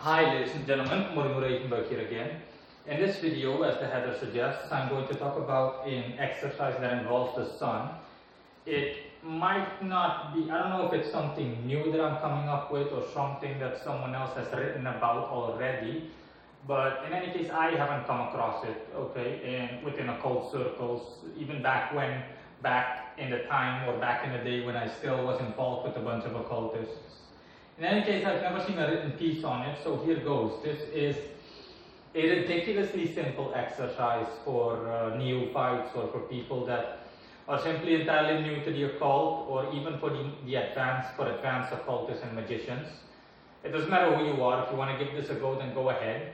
Hi ladies and gentlemen, Murimura here again. In this video, as the header suggests, I'm going to talk about an exercise that involves the sun. It might not be, I don't know if it's something new that I'm coming up with or something that someone else has written about already, but in any case, I haven't come across it, okay, within occult circles, even back in the time or back in the day when I still was involved with a bunch of occultists. In any case, I've never seen a written piece on it, so here goes. This is a ridiculously simple exercise for neophytes or for people that are simply entirely new to the occult, or even for the advanced occultists and magicians. It doesn't matter who you are. If you want to give this a go, then go ahead.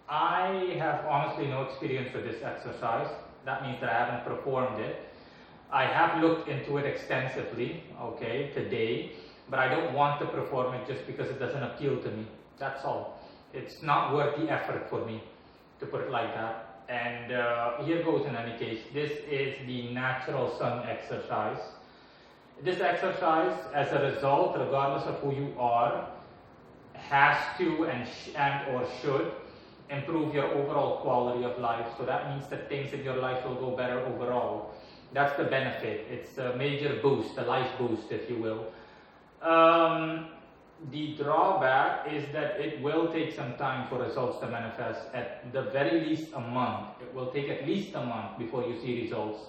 I have honestly no experience with this exercise. That means that I haven't performed it. I have looked into it extensively, okay, today, but I don't want to perform it just because it doesn't appeal to me. That's all. It's not worth the effort for me, to put it like that. And here goes in any case. This is the natural sun exercise. This exercise, as a result, regardless of who you are, has to and or should improve your overall quality of life. So that means that things in your life will go better overall. That's the benefit. It's a major boost, a life boost, if you will. The drawback is that it will take some time for results to manifest. At the very least a month. It will take at least a month before you see results.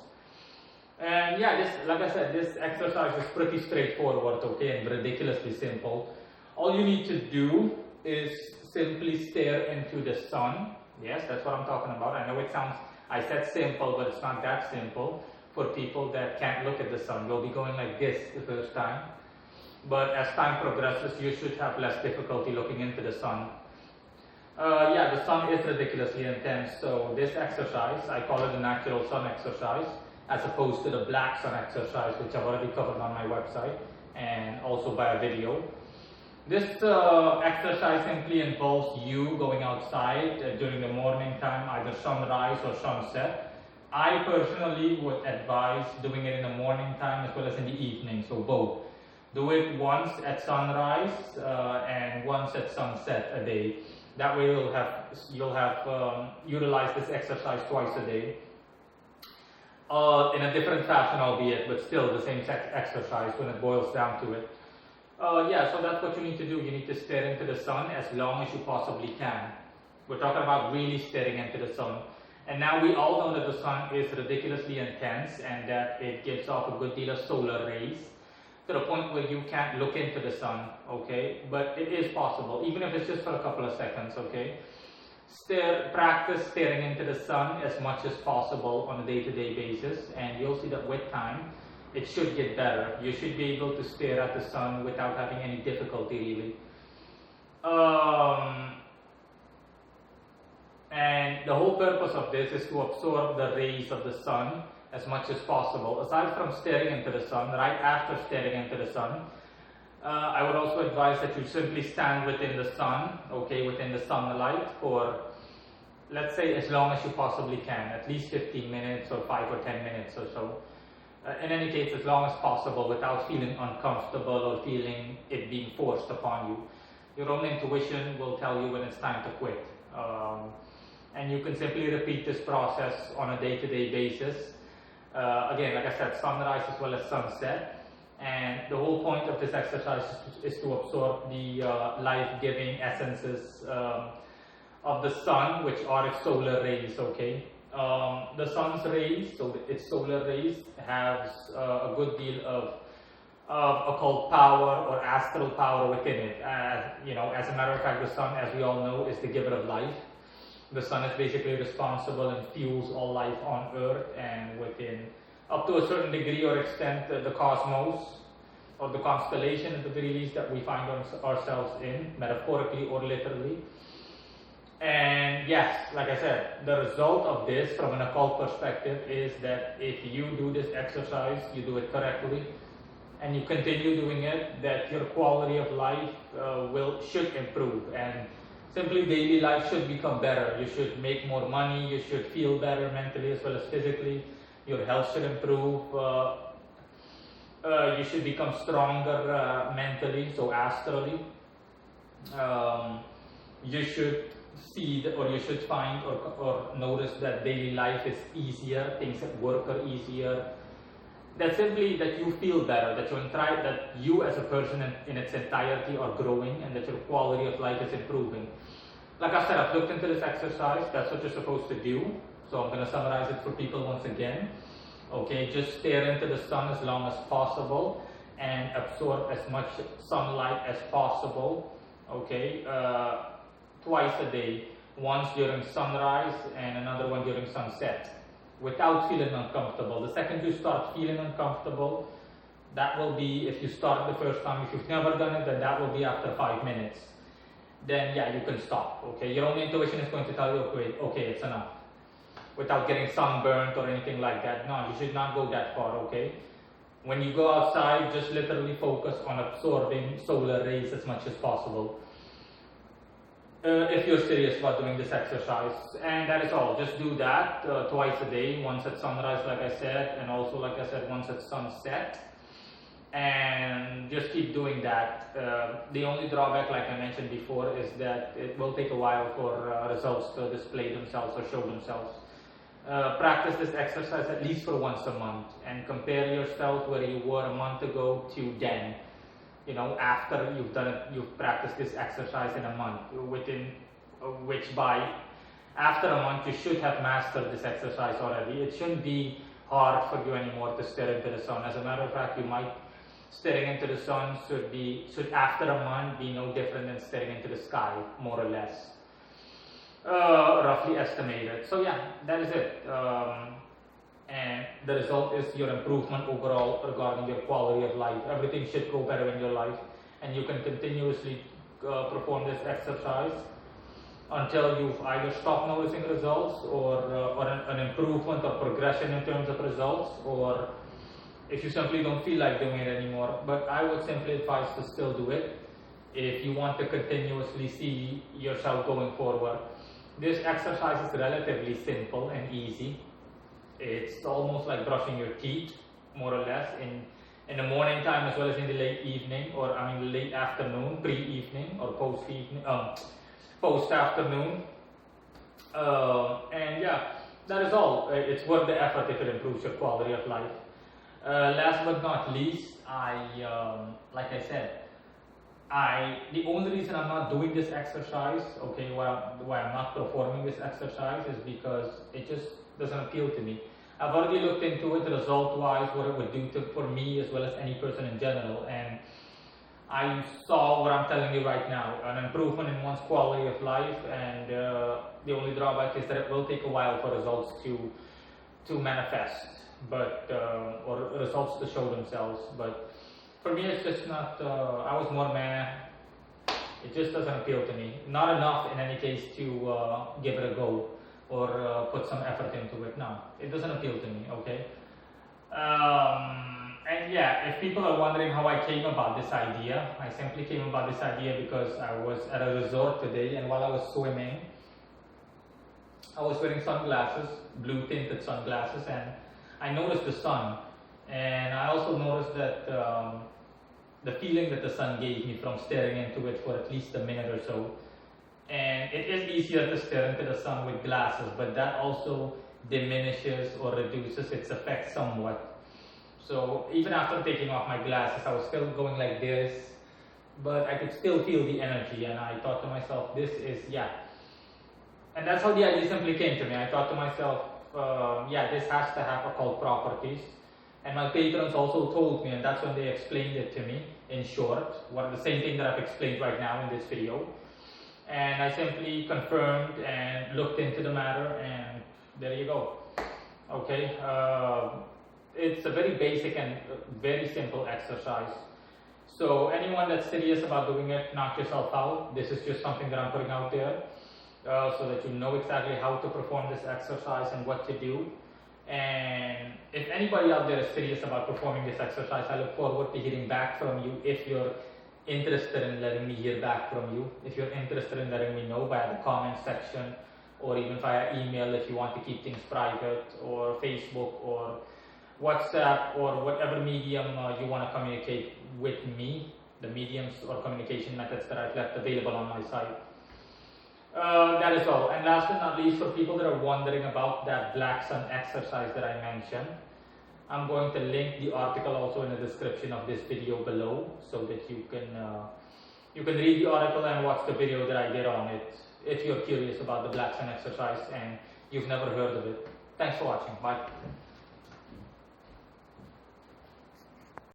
And yeah, like I said, this exercise is pretty straightforward, okay, and ridiculously simple. All you need to do is simply stare into the sun. Yes, that's what I'm talking about. I know I said simple, but it's not that simple for people that can't look at the sun. You'll be going like this the first time. But as time progresses, you should have less difficulty looking into the sun. Yeah, the sun is ridiculously intense, so this exercise, I call it the natural sun exercise, as opposed to the black sun exercise, which I've already covered on my website, and also by a video. This exercise simply involves you going outside during the morning time, either sunrise or sunset. I personally would advise doing it in the morning time as well as in the evening, so both. Do it once at sunrise and once at sunset a day. That way you'll have utilized this exercise twice a day. In a different fashion, albeit, but still the same exercise when it boils down to it. Yeah, so that's what you need to do. You need to stare into the sun as long as you possibly can. We're talking about really staring into the sun. And now we all know that the sun is ridiculously intense and that it gives off a good deal of solar rays, to the point where you can't look into the sun, okay? But it is possible, even if it's just for a couple of seconds, okay? Practice staring into the sun as much as possible on a day-to-day basis, and you'll see that with time, it should get better. You should be able to stare at the sun without having any difficulty, really. And the whole purpose of this is to absorb the rays of the sun as much as possible. Aside from staring into the sun, right after staring into the sun, I would also advise that you simply stand within the sun, okay, within the sunlight for, let's say, as long as you possibly can, at least 15 minutes or 5 or 10 minutes or so. In any case, as long as possible without feeling uncomfortable or feeling it being forced upon you. Your own intuition will tell you when it's time to quit. And you can simply repeat this process on a day-to-day basis. Again, like I said, sunrise as well as sunset, and the whole point of this exercise is to absorb the life-giving essences of the sun, which are its solar rays, okay? The sun's rays, so its solar rays, has a good deal of occult power or astral power within it. You know, as a matter of fact, the sun, as we all know, is the giver of life. The sun is basically responsible and fuels all life on Earth, and within, up to a certain degree or extent, the cosmos or the constellation at the very least that we find ourselves in, metaphorically or literally. And yes, like I said, the result of this from an occult perspective is that if you do this exercise, you do it correctly, and you continue doing it, that your quality of life should improve, and simply daily life should become better. You should make more money, you should feel better mentally as well as physically, your health should improve, you should become stronger mentally, so astrally. you should see or you should find or notice that daily life is easier, things at work are easier. That's simply that you feel better, that you as a person in its entirety are growing, and that your quality of life is improving. Like I said, I've looked into this exercise. That's what you're supposed to do. So I'm going to summarize it for people once again. Okay, just stare into the sun as long as possible and absorb as much sunlight as possible. Okay, twice a day, once during sunrise and another one during sunset, without feeling uncomfortable. The second you start feeling uncomfortable, that will be, if you start the first time, if you've never done it, then that will be after 5 minutes. Then yeah, you can stop. Okay, your own intuition is going to tell you, okay, it's enough, without getting sunburnt or anything like that. No, you should not go that far. Okay, when you go outside, just literally focus on absorbing solar rays as much as possible. If you're serious about doing this exercise, and that is all. Just do that twice a day, once at sunrise like I said, and also like I said, once at sunset, and just keep doing that. The only drawback, like I mentioned before, is that it will take a while for results to display themselves or show themselves. Practice this exercise at least for once a month, and compare yourself where you were a month ago to then. You know, after you've done it, you've practiced this exercise in a month, after a month you should have mastered this exercise already. It shouldn't be hard for you anymore to stare into the sun. As a matter of fact, staring into the sun should after a month be no different than staring into the sky, more or less, roughly estimated. So yeah, that is it. And the result is your improvement overall regarding your quality of life. Everything should go better in your life, and you can continuously perform this exercise until you've either stopped noticing results or an improvement or progression in terms of results, or if you simply don't feel like doing it anymore. But I would simply advise to still do it if you want to continuously see yourself going forward. This exercise is relatively simple and easy. It's almost like brushing your teeth, more or less, in the morning time as well as in the late evening, or late afternoon, pre-evening or post-afternoon. And yeah, that is all. It's worth the effort if it improves your quality of life. Last but not least, like I said, the only reason I'm not doing this exercise, okay, why I'm not performing this exercise, is because it just doesn't appeal to me. I've already looked into it result-wise, what it would do for me as well as any person in general, and I saw what I'm telling you right now, an improvement in one's quality of life, and the only drawback is that it will take a while for results to manifest, but or results to show themselves. But for me, it's just not. I was more meh. It just doesn't appeal to me. Not enough, in any case, to give it a go or put some effort into it. No, it doesn't appeal to me. Okay. And yeah, if people are wondering how I came about this idea, I simply came about this idea because I was at a resort today, and while I was swimming, I was wearing sunglasses, blue tinted sunglasses, and I noticed the sun, and I also noticed that the feeling that the sun gave me from staring into it for at least a minute or so. And it is easier to stare into the sun with glasses, but that also diminishes or reduces its effect somewhat. So even after taking off my glasses, I was still going like this, but I could still feel the energy, and I thought to myself, this is, yeah. And that's how the idea simply came to me. I thought to myself, yeah, this has to have occult properties. And my patrons also told me, and that's when they explained it to me in short, the same thing that I've explained right now in this video. And I simply confirmed and looked into the matter, and there you go. Okay, it's a very basic and very simple exercise. So anyone that's serious about doing it, knock yourself out. This is just something that I'm putting out there so that you know exactly how to perform this exercise and what to do. And if anybody out there is serious about performing this exercise, I look forward to hearing back from you if you're interested in letting me hear back from you. If you're interested in letting me know via the comment section, or even via email if you want to keep things private, or Facebook or WhatsApp, or whatever medium you want to communicate with me, the mediums or communication methods that I've left available on my site. that is all. And last but not least, for people that are wondering about that black sun exercise that I mentioned, I'm going to link the article also in the description of this video below, so that you can read the article and watch the video that I did on it if you're curious about the black sun exercise and you've never heard of it. Thanks for watching. Bye.